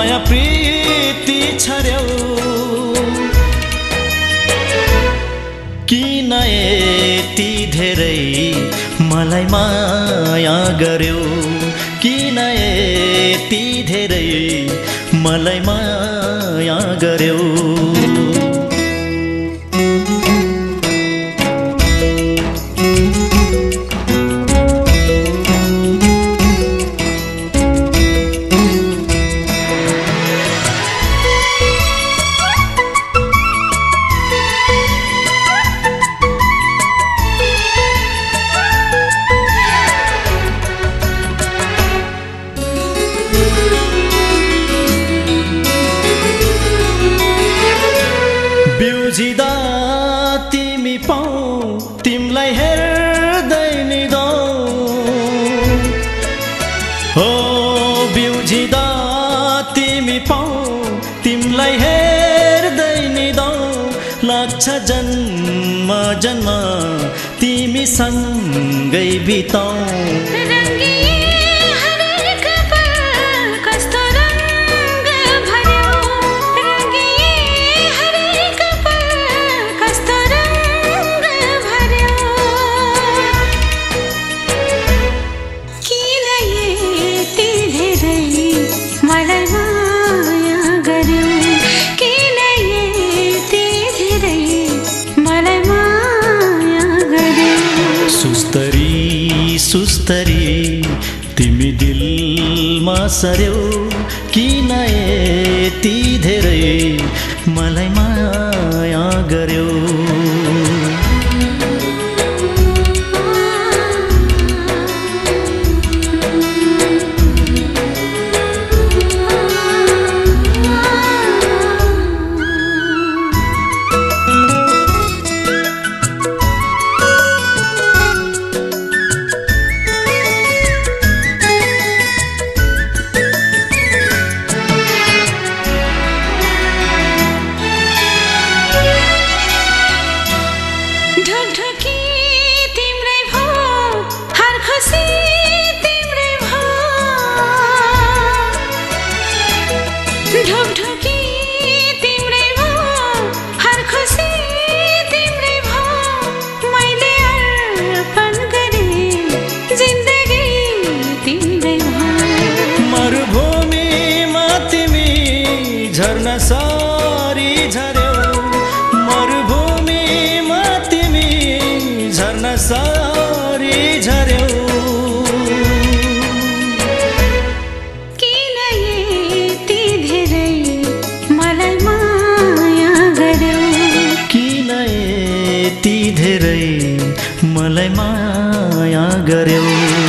माया प्रीति छर्यौ किन यति धेरै मलाई माया गर्यौ किन यति धेरै मलाई माया गर्यौ बिउजिदा तिमी पाऊ तिमलाई हेर्दै निदौ हो बिउजिदा तिमी पाऊ तिमलाई हेर्दै निदौ लाग्छ जन्म जन्म तिमी सँगै बिताऊ सुस्तरी तिमी दिलमा सर्यौ किन यति धेरै मलाई माया गर्यौ झर्ना सारी झर्यौ मरुभूमिमा तिमी झर्ना सारी झर्यौ किन यति धेरै मलाई माया गर्यौ किन यति धेरै मलाई माया गर्यौ